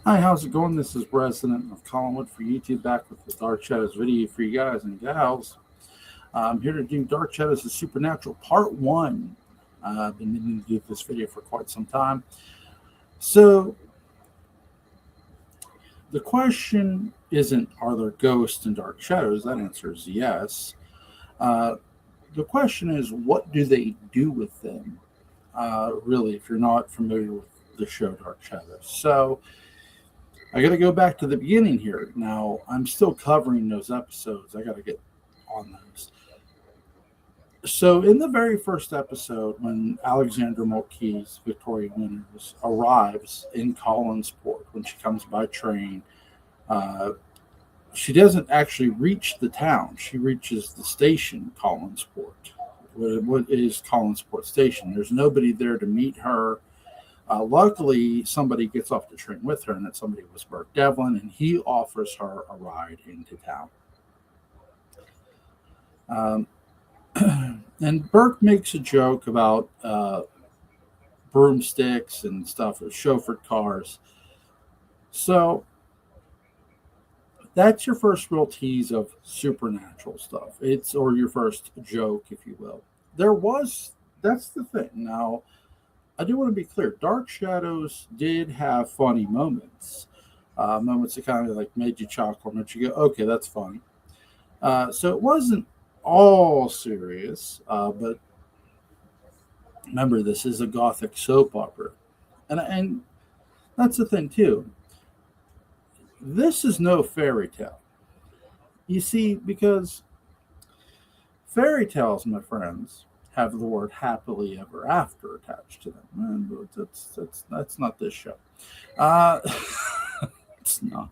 Hi, how's it going? This is Resident of Collinwood for YouTube, back with the Dark Shadows video for you guys and gals. I'm here to do Dark Shadows of Supernatural Part 1. I've been meaning to do this video for quite some time. So, the question isn't, are there ghosts and dark shadows? That answer is yes. Uh, the question is, what do they do with them? Really, if you're not familiar with the show Dark Shadows. So, I got to go back to the beginning here. Now, I'm still covering those episodes. I got to get on those. So, in the very first episode, when Alexandra Mulkey's Victoria Winters arrives in Collinsport, when she comes by train, uh, she doesn't actually reach the town. She reaches the station, Collinsport. What is Collinsport Station? There's nobody there to meet her. Luckily, somebody gets off the train with her, and that somebody was Burke Devlin, and he offers her a ride into town. Um, and Burke makes a joke about broomsticks and stuff, chauffeured cars. So that's your first real tease of supernatural stuff. It's or your first joke, if you will. There was that's the thing. Now, I do want to be clear. Dark Shadows did have funny moments, moments that kind of like made you chuckle, made you go, "Okay, that's funny." So it wasn't all serious, but remember, this is a gothic soap opera, and that's the thing too. This is no fairy tale. You see, because fairy tales, my friends, have the word happily ever after attached to them. But that's not this show. Uh, it's not.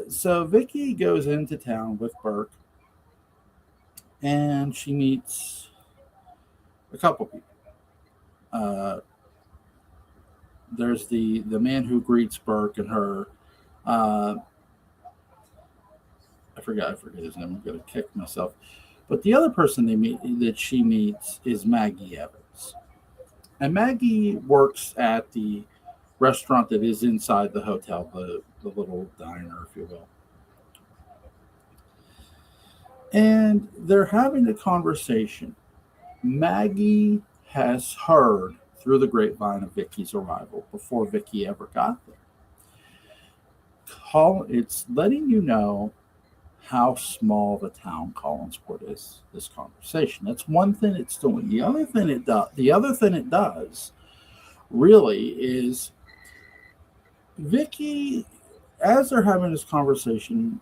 So Vicky goes into town with Burke, and she meets a couple people. Uh, there's the man who greets Burke and her. Uh, I forget his name. I'm gonna kick myself. But the other person that she meets is Maggie Evans, and Maggie works at the restaurant that is inside the hotel, the little diner, if you will. And they're having a conversation. Maggie has heard through the grapevine of Vicky's arrival before Vicky ever got there. It's letting you know how small the town Collinsport is. This conversation. That's one thing it's doing. The other thing it does really is Vicky, as they're having this conversation,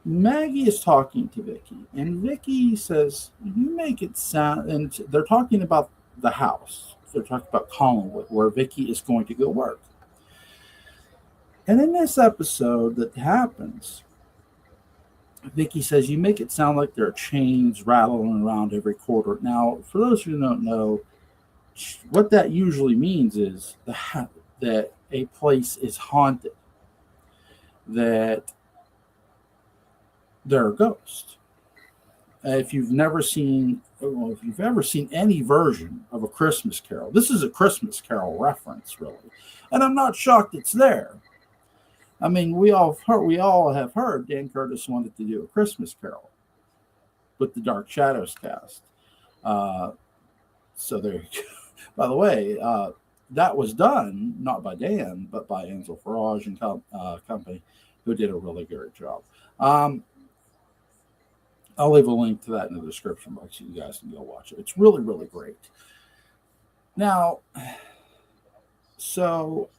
Maggie is talking to Vicky, and Vicky says, "You make it sound." And they're talking about the house. They're talking about Collinwood, where Vicky is going to go work. And in this episode that happens, Vicky says, "You make it sound like there are chains rattling around every corner." Now, for those who don't know, what that usually means is that a place is haunted, that there are ghosts. If you've ever seen any version of a Christmas Carol, this is a Christmas Carol reference, really, and I'm not shocked it's there. I mean, we all have heard Dan Curtis wanted to do a Christmas Carol with the Dark Shadows cast. Uh, so there you go. By the way, that was done not by Dan, but by Ansel Farage and company, who did a really great job. Um, I'll leave a link to that in the description box so you guys can go watch it. It's really, really great. Now, so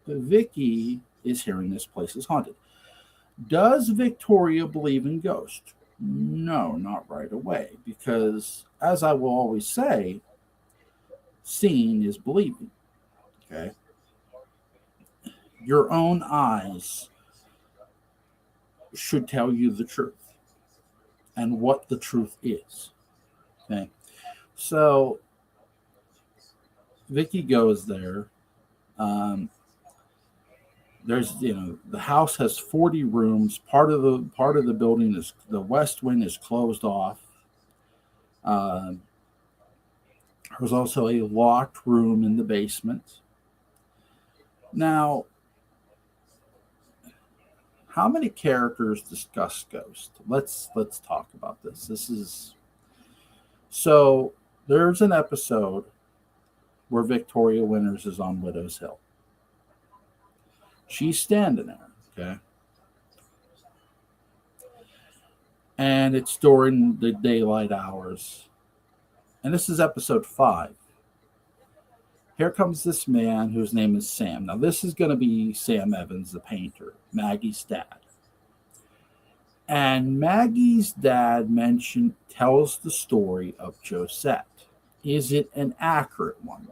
Vicky is hearing this place is haunted. Does Victoria believe in ghosts? No, not right away, because as I will always say, seeing is believing. Okay. Your own eyes should tell you the truth and what the truth is. Okay. So Vicky goes there. Um, the house has 40 rooms. Part of the building is the west wing is closed off. Um, there's also a locked room in the basement. Now, how many characters discuss Ghost? Let's talk about this. This is so there's an episode where Victoria Winters is on Widow's Hill. She's standing there, okay? And it's during the daylight hours. And this is episode 5. Here comes this man whose name is Sam. Now, this is going to be Sam Evans, the painter, Maggie's dad. And Maggie's dad tells the story of Josette. Is it an accurate one?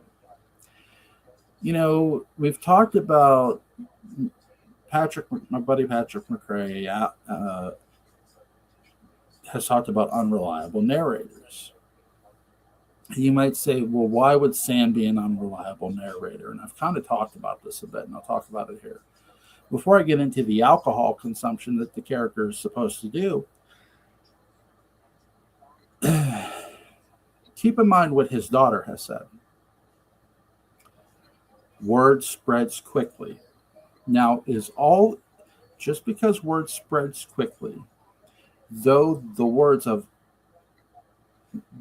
You know, we've talked about my buddy Patrick McRae has talked about unreliable narrators. You might say, well, why would Sam be an unreliable narrator? And I've kind of talked about this a bit, and I'll talk about it here. Before I get into the alcohol consumption that the character is supposed to do, keep in mind what his daughter has said. Word spreads quickly. Now, just because word spreads quickly, though the words of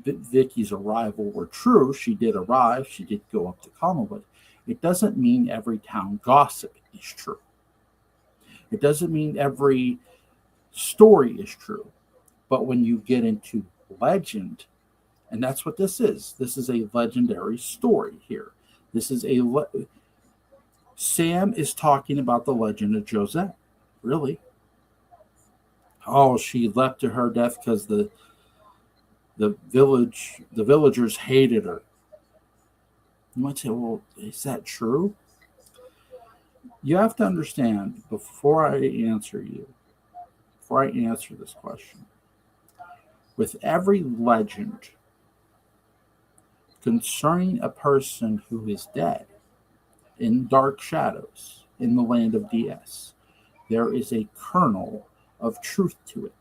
Vicky's arrival were true, she did arrive, she did go up to Collinwood, it doesn't mean every town gossip is true. It doesn't mean every story is true. But when you get into legend, and that's what this is a legendary story here. Sam is talking about the legend of Josette. Really? Oh, she leapt to her death because the villagers hated her. You might say, well, is that true? You have to understand, before I answer this question, with every legend concerning a person who is dead in dark shadows in the land of DS, there is a kernel of truth to it.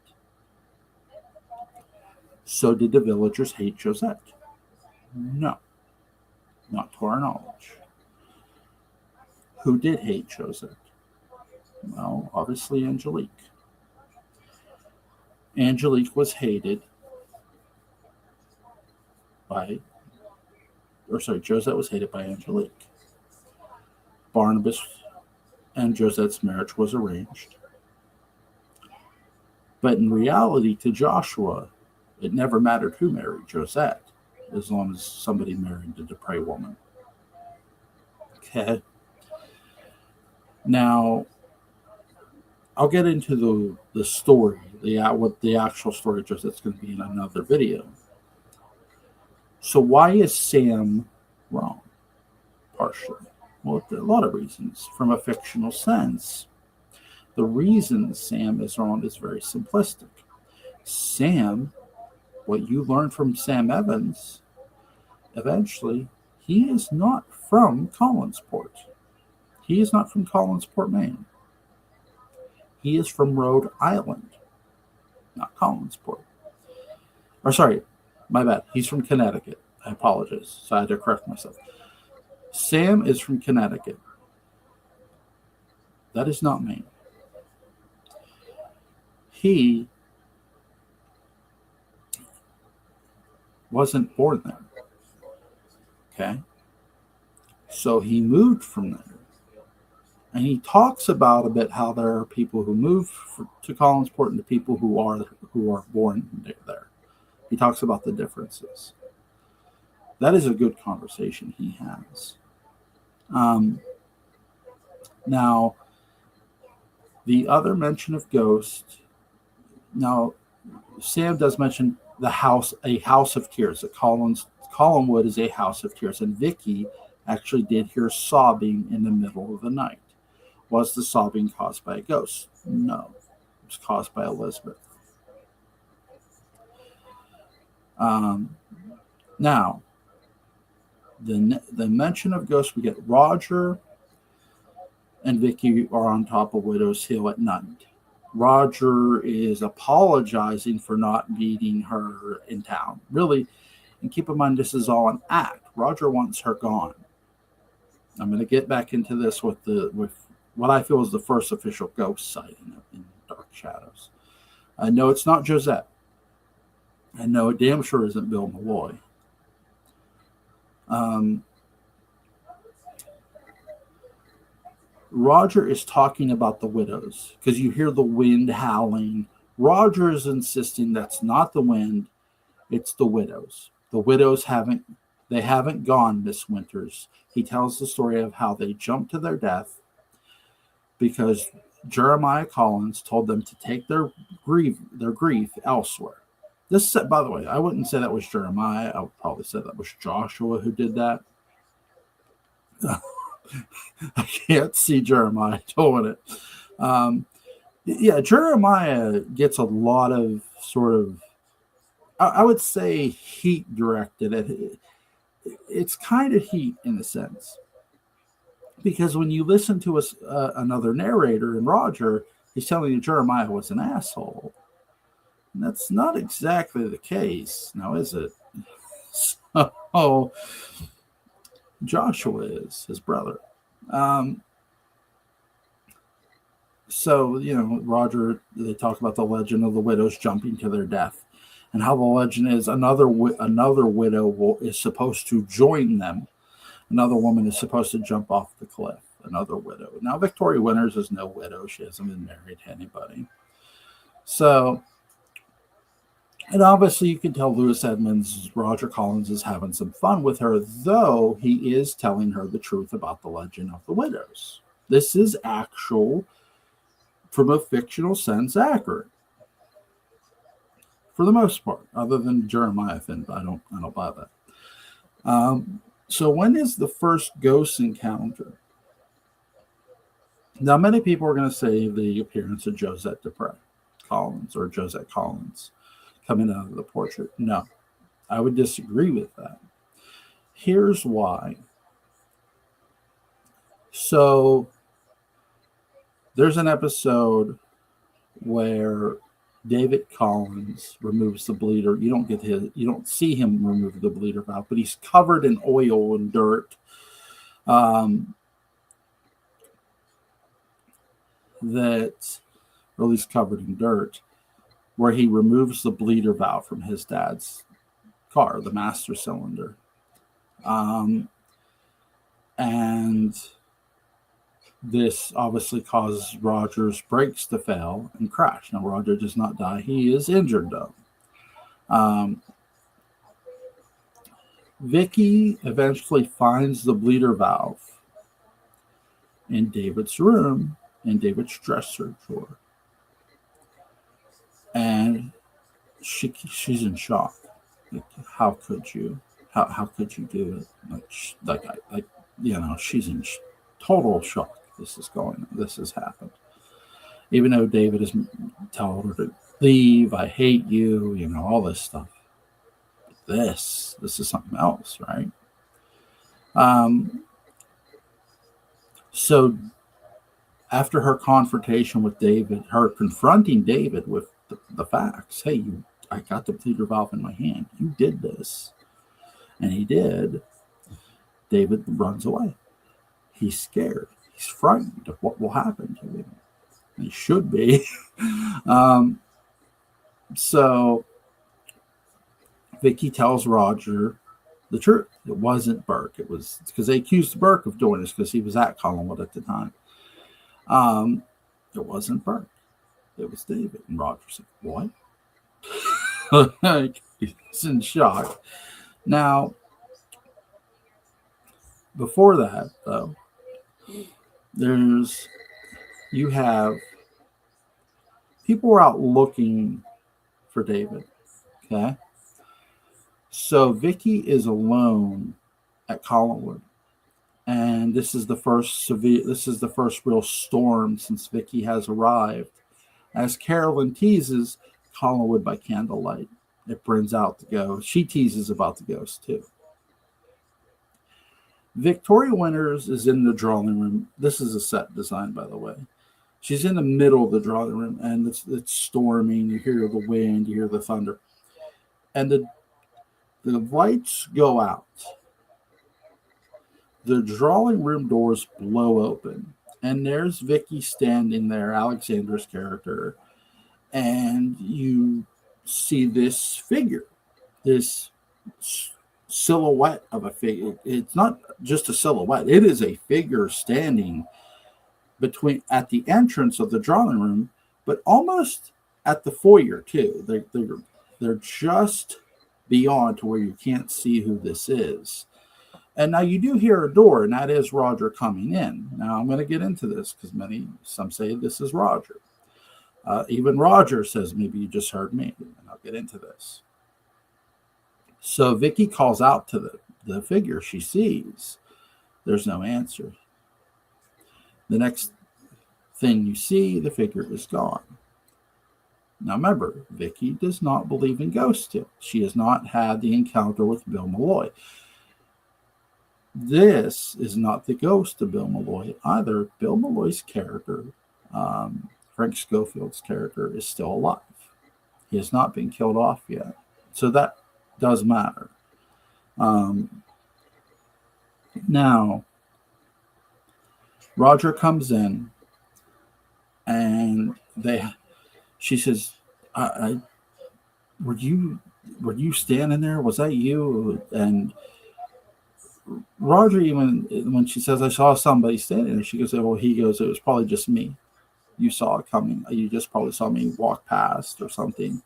So did the villagers hate Josette? No, not to our knowledge. Who did hate Josette? Well, obviously Angelique. Angelique was hated Josette was hated by Angelique. Barnabas and Josette's marriage was arranged. But in reality, to Joshua, it never mattered who married Josette, as long as somebody married the Dupre woman. Okay. Now, I'll get into the story, what the actual story of Josette's going to be in another video. So why is Sam wrong? Partially. Well, there are a lot of reasons from a fictional sense. The reason Sam is wrong is very simplistic. Sam, what you learn from Sam Evans, eventually, he is not from Collinsport. He is not from Collinsport, Maine. He is from Rhode Island, not Collinsport. Or sorry, my bad. He's from Connecticut. I apologize. So I had to correct myself. Sam is from Connecticut. That is not Maine. He wasn't born there. Okay? So he moved from there. And he talks about a bit how there are people who move to Collinsport and the people who are born there. He talks about the differences. That is a good conversation he has. Now, the other mention of Ghost. Now, Sam does mention a house of tears. That Collinwood is a house of tears, and Vicky actually did hear sobbing in the middle of the night. Was the sobbing caused by a ghost? No, it was caused by Elizabeth. Now, the mention of ghosts, we get Roger and Vicky are on top of Widow's Hill at night. Roger is apologizing for not meeting her in town. Really, and keep in mind, this is all an act. Roger wants her gone. I'm going to get back into this with what I feel is the first official ghost sighting in Dark Shadows. I know it's not Josette. I know it damn sure isn't Bill Malloy. Roger is talking about the widows because you hear the wind howling. Roger is insisting that's not the wind, it's the widows. The widows haven't gone, Miss Winters. He tells the story of how they jumped to their death because Jeremiah Collins told them to take their grief elsewhere. This, by the way, I wouldn't say that was Jeremiah. I would probably say that was Joshua who did that. I can't see Jeremiah doing it. Yeah, Jeremiah gets a lot of sort of, I would say, heat directed at it. It's kind of heat in a sense. Because when you listen to another narrator in Roger, he's telling you Jeremiah was an asshole. And that's not exactly the case, now is it? So Joshua is his brother. So, Roger, they talk about the legend of the widows jumping to their death and how the legend is another widow is supposed to join them. Another woman is supposed to jump off the cliff. Another widow. Now, Victoria Winters is no widow. She hasn't been married to anybody. So, and obviously you can tell Louis Edmonds, Roger Collins, is having some fun with her, though he is telling her the truth about the legend of the widows. This is actual, from a fictional sense, accurate. For the most part, other than Jeremiah Finn, I don't buy that. So when is the first ghost encounter? Now, many people are going to say the appearance of Josette Dupre Collins or Josette Collins coming out of the portrait. No, I would disagree with that. Here's why. So there's an episode where David Collins removes the bleeder. You don't see him remove the bleeder valve, but he's covered in oil and dirt. Or at least covered in dirt, where he removes the bleeder valve from his dad's car, the master cylinder. And this obviously causes Roger's brakes to fail and crash. Now, Roger does not die. He is injured, though. Vicky eventually finds the bleeder valve in David's room, in David's dresser drawer. And she's in shock. Like, how could you? How could you do it? She's in total shock. This has happened. Even though David is telling her to leave, I hate you, all this stuff. But this is something else, right? So after her confrontation with David, her confronting David with the facts, hey, I got the bleeder valve in my hand. You did this. And he did. David runs away. He's scared. He's frightened of what will happen to him. He should be. So Vicky tells Roger the truth. It wasn't Burke. It was because they accused Burke of doing this because he was at Collinwood at the time. It wasn't Burke. It was David. And Roger's like, what? He's in shock. Now, before that, though, you have people were out looking for David. Okay. So Vicky is alone at Collinwood. And this is the first real storm since Vicky has arrived. As Carolyn teases Collinwood by candlelight, it brings out the ghost. She teases about the ghost too. Victoria Winters is in the drawing room. This is a set design, by the way. She's in the middle of the drawing room, and it's storming. You hear the wind, you hear the thunder, and the lights go out. The drawing room doors blow open, and there's Vicky standing there, Alexandra's character, and you see this figure, this silhouette of a figure. It's not just a silhouette; it is a figure standing between at the entrance of the drawing room, but almost at the foyer too. They're just beyond to where you can't see who this is. And now you do hear a door, and that is Roger coming in. Now I'm going to get into this because some say this is Roger. Even Roger says maybe you just heard me, and I'll get into this. So Vicky calls out to the figure she sees. There's no answer. The next thing you see, the figure is gone. Now remember, Vicky does not believe in ghosts yet. She has not had the encounter with Bill Malloy. This is not the ghost of Bill Malloy either. Bill Malloy's character, Frank Schofield's character, is still alive. He has not been killed off yet. So that does matter. Now, Roger comes in, and she says, were you standing there? Was that you? And Roger, even when she says, I saw somebody standing there, she goes, well, he goes, it was probably just me. You saw it coming. You just probably saw me walk past or something.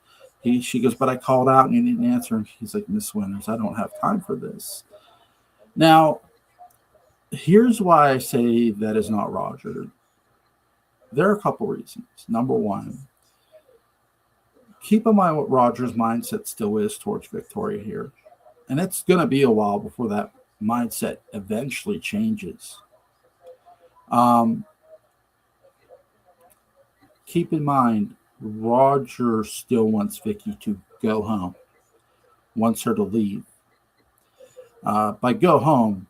She goes, but I called out and you didn't answer. And he's like, Miss Winters, I don't have time for this. Now, here's why I say that is not Roger. There are a couple reasons. Number one, keep in mind what Roger's mindset still is towards Victoria here. And it's going to be a while before that mindset eventually changes. Keep in mind, Roger still wants Vicky to go home, wants her to leave. By go home,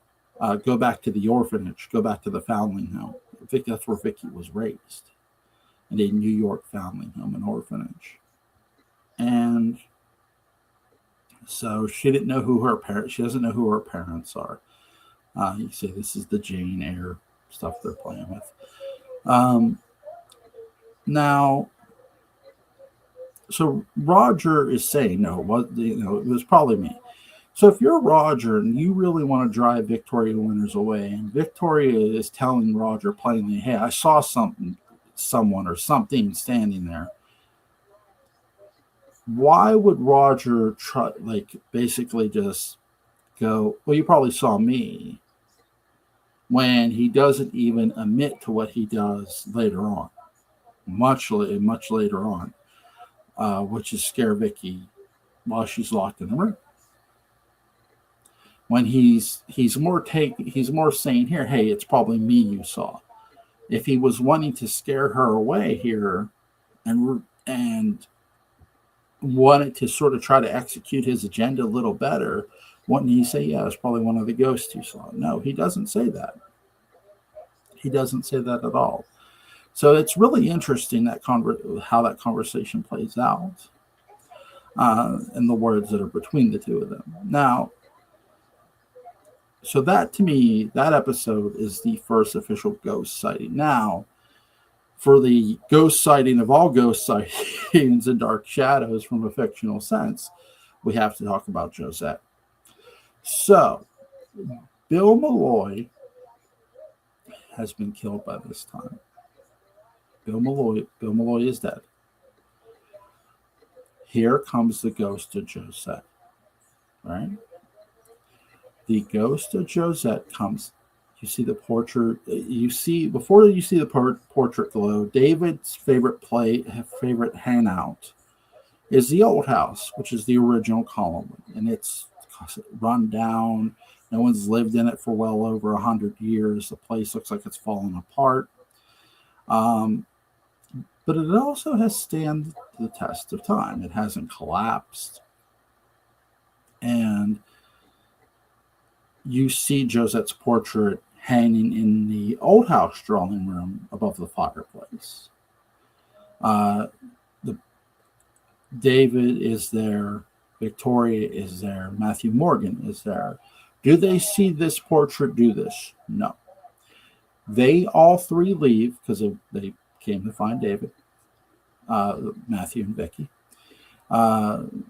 go back to the orphanage, go back to the foundling home. I think that's where Vicky was raised, in a New York foundling home and orphanage. And so she didn't know who her parents. She doesn't know who her parents are. You say this is the Jane Eyre stuff they're playing with. Now, so Roger is saying no. It was probably me. So if you're Roger and you really want to drive Victoria Winters away, and Victoria is telling Roger plainly, "Hey, I saw someone or something standing there." Why would Roger basically just go, well, you probably saw me, when he doesn't even admit to what he does later on, much later on, which is scare Vicky while she's locked in the room. When he's more saying here, hey, it's probably me you saw. If he was wanting to scare her away here and wanted to sort of try to execute his agenda a little better, wouldn't he say, yeah, it's probably one of the ghosts you saw? No, he doesn't say that. He doesn't say that at all. So it's really interesting how that conversation plays out, and the words that are between the two of them. Now, so that to me, that episode is the first official ghost sighting. Now, for the ghost sighting of all ghost sightings and Dark Shadows from a fictional sense, we have to talk about Josette. So, Bill Malloy has been killed by this time. Bill Malloy is dead. Here comes the ghost of Josette, right? The ghost of Josette comes. You see the portrait. Before you see the portrait glow, David's favorite hangout is the old house, which is the original Collinwood, and it's run down. No one's lived in it for well over 100 years. The place looks like it's fallen apart. But it also has stood the test of time. It hasn't collapsed. And you see Josette's portrait hanging in the old house drawing room above the fireplace. David is there. Victoria is there. Matthew Morgan is there. Do they see this portrait do this? No. They all three leave because they came to find David, Matthew and Vicky. And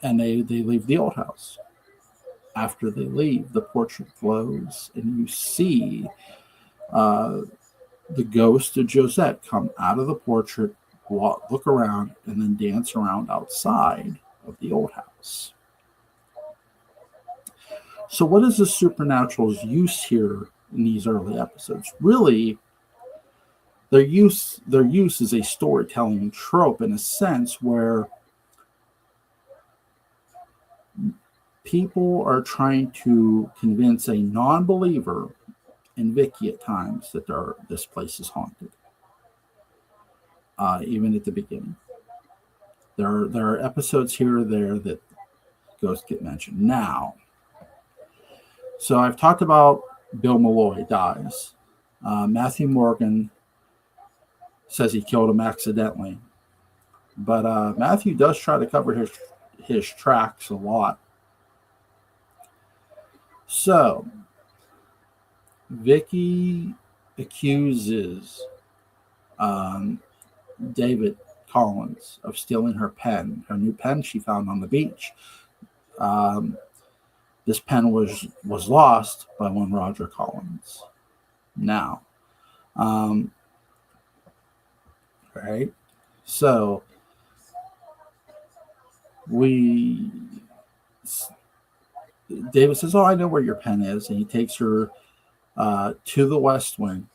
they leave the old house. After they leave, the portrait glows, and you see the ghost of Josette come out of the portrait, look around, and then dance around outside of the old house. So what is the supernatural's use here in these early episodes? Really, their use is a storytelling trope in a sense where people are trying to convince a non-believer, and Vicky at times, that this place is haunted. Even at the beginning, there are episodes here or there that ghosts get mentioned. Now, so I've talked about Bill Malloy dies. Matthew Morgan says he killed him accidentally, but Matthew does try to cover his tracks a lot. So Vicky accuses David Collins of stealing her pen, her new pen she found on the beach. This pen was lost by one Roger Collins. Now, right? So David says, "Oh, I know where your pen is," and he takes her to the West Wing.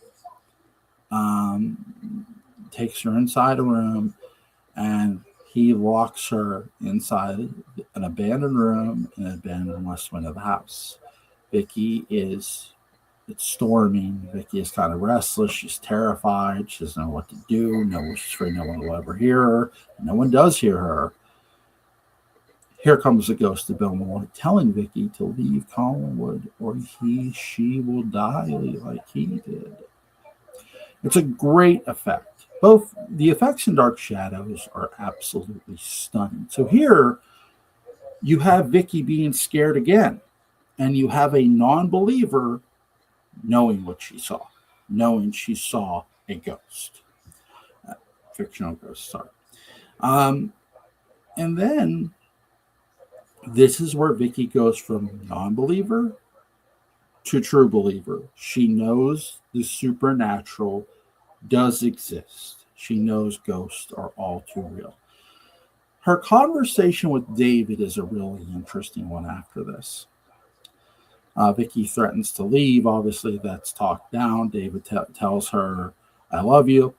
Takes her inside a room, and he locks her inside an abandoned room in an abandoned West Wing of the house. It's storming. Vicky is kind of restless. She's terrified. She doesn't know what to do. She's afraid no one will ever hear her. No one does hear her. Here comes the ghost of Bill Malloy telling Vicky to leave Collinwood or she will die like he did. It's a great effect. Both the effects in Dark Shadows are absolutely stunning. So here you have Vicky being scared again, and you have a non-believer knowing what she saw, knowing she saw a ghost, fictional ghost, sorry. And then this is where Vicky goes from non-believer to true believer. She knows the supernatural does exist. She knows ghosts are all too real. Her conversation with David is a really interesting one after this. Vicky threatens to leave. Obviously, that's talked down. David tells her, "I love you."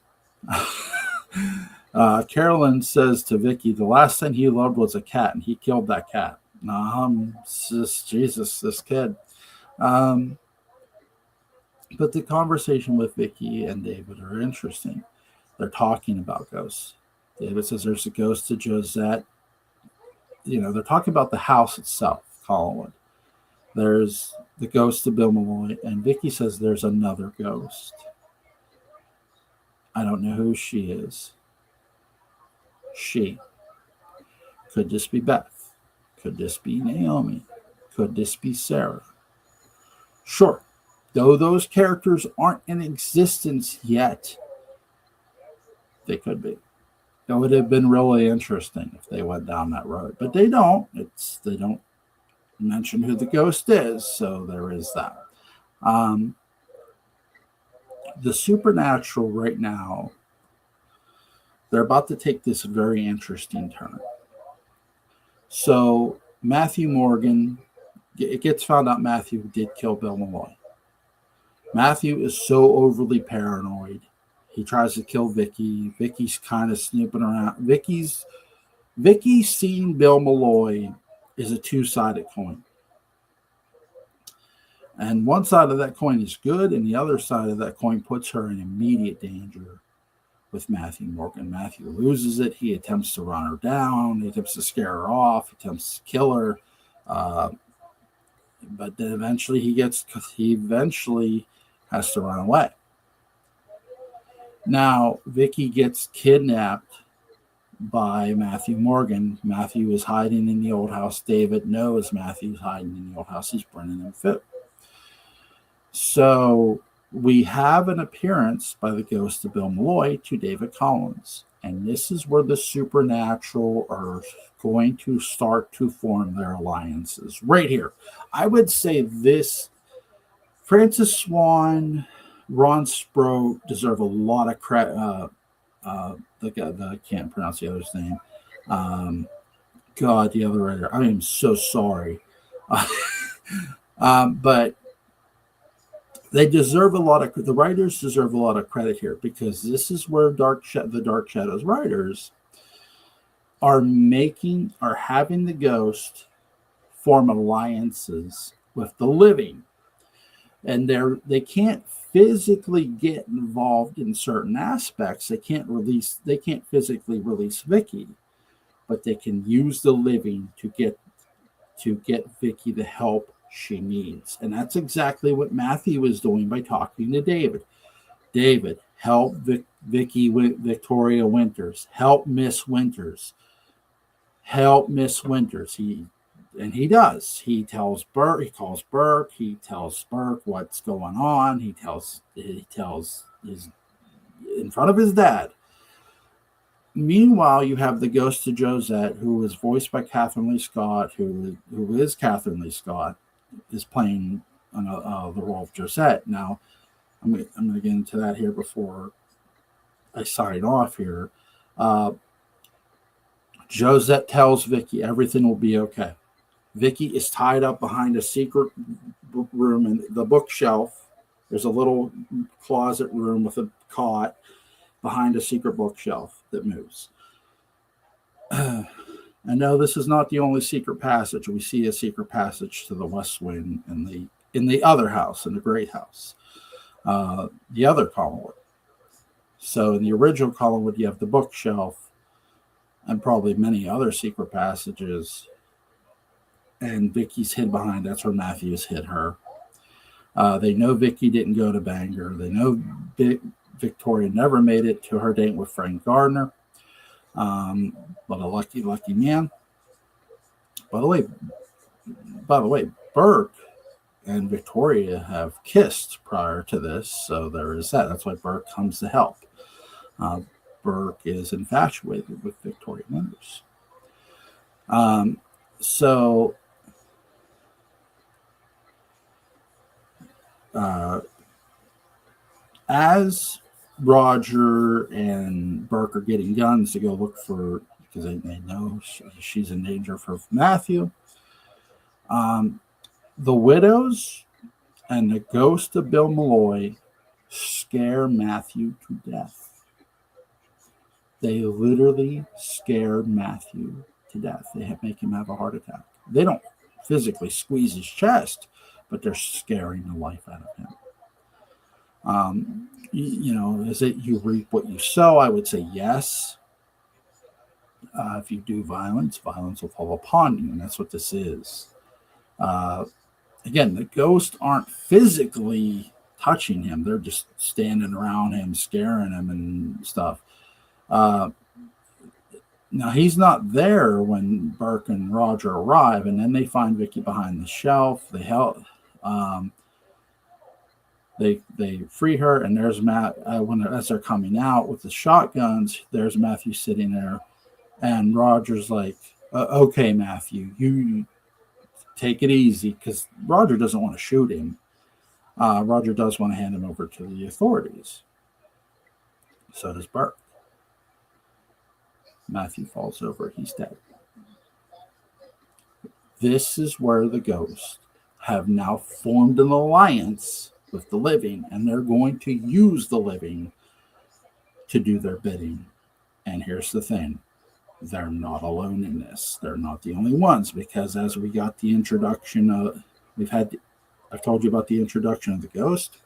Carolyn says to Vicky, "The last thing he loved was a cat, and he killed that cat." Jesus, this kid. But the conversation with Vicky and David are interesting. They're talking about ghosts. David says there's a ghost of Josette. They're talking about the house itself, Collinwood. There's the ghost of Bill Malloy, and Vicky says there's another ghost. I don't know who she is. She. Could this be Beth? Could this be Naomi? Could this be Sarah? Sure. Though those characters aren't in existence yet, they could be. It would have been really interesting if they went down that road, but they don't. They don't mention who the ghost is, so there is that. The supernatural right now, they're about to take this very interesting turn. So Matthew Morgan, it gets found out Matthew did kill Bill Malloy. Matthew is so overly paranoid. He tries to kill Vicky. Vicky's kind of snooping around. Vicky seeing Bill Malloy is a two-sided coin. And one side of that coin is good, and the other side of that coin puts her in immediate danger with Matthew Morgan. Matthew loses it. He attempts to run her down. He attempts to scare her off. He attempts to kill her. But then eventually he has to run away. Now, Vicky gets kidnapped by Matthew Morgan. Matthew is hiding in the old house. David knows Matthew's hiding in the old house. He's bringing him food. So we have an appearance by the ghost of Bill Malloy to David Collins. And this is where the supernatural are going to start to form their alliances. Right here. I would say this, Francis Swan, Ron Sproat deserve a lot of credit. I can't pronounce the other's name. God, the other writer. I am so sorry. But they deserve a lot of, the writers deserve a lot of credit here, because this is where the Dark Shadows writers are having the ghost form alliances with the living. And they can't physically get involved in certain aspects. They can't physically release Vicky, but they can use the living to get Vicky the help she needs. And that's exactly what Matthew was doing by talking to David. David, help Victoria Winters. Help Miss Winters. Help Miss Winters. He does. He calls Burke. He tells Burke what's going on. He tells his in front of his dad. Meanwhile, you have the ghost of Josette, who is voiced by Catherine Lee Scott, who is Catherine Lee Scott, is playing the role of Josette. Now, I'm going to get into that here before I sign off here. Josette tells Vicky everything will be okay. Vicky is tied up behind a secret room in the bookshelf. There's a little closet room with a cot behind a secret bookshelf that moves. I know this is not the only secret passage. We see a secret passage to the West Wing in the other house, in the Great House, the other Collinwood. So in the original Collinwood, you have the bookshelf and probably many other secret passages. And Vicky's hid behind. That's where Matthews hid her. They know Vicky didn't go to Bangor. They know Victoria never made it to her date with Frank Gardner. But a lucky man. By the way, Burke and Victoria have kissed prior to this, so there is that. That's why Burke comes to help. Burke is infatuated with Victoria Winters. As Roger and Burke are getting guns to go look for, because they know she's in danger for Matthew, the widows and the ghost of Bill Malloy scare Matthew to death. They literally scare Matthew to death. They make him have a heart attack. They don't physically squeeze his chest, but they're scaring the life out of him. Is it you reap what you sow? I would say yes. If you do violence will fall upon you, and that's what this is. Again, the ghosts aren't physically touching him. They're just standing around him, scaring him and stuff. Now, he's not there when Burke and Roger arrive, and then they find Vicky behind the shelf. They help. They free her, and there's Matt. As they're coming out with the shotguns, there's Matthew sitting there, and Roger's like, "Okay, Matthew, you take it easy," because Roger doesn't want to shoot him. Roger does want to hand him over to the authorities. So does Burke. Matthew falls over. He's dead. This is where the ghosts have now formed an alliance with the living, and they're going to use the living to do their bidding. And here's the thing. They're not alone in this. They're not the only ones, because as we got the introduction of, I've told you about the introduction of the ghost.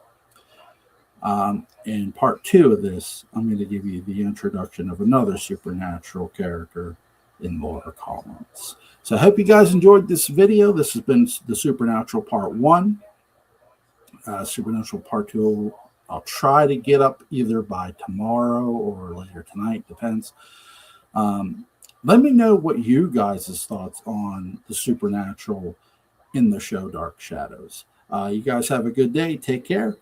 In part 2 of this, I'm going to give you the introduction of another supernatural character in Laura Collins. So I hope you guys enjoyed this video. This has been the Supernatural Part 1. Supernatural Part 2, I'll try to get up either by tomorrow or later tonight, depends. Let me know what you guys' thoughts on the supernatural in the show Dark Shadows. You guys have a good day. Take care.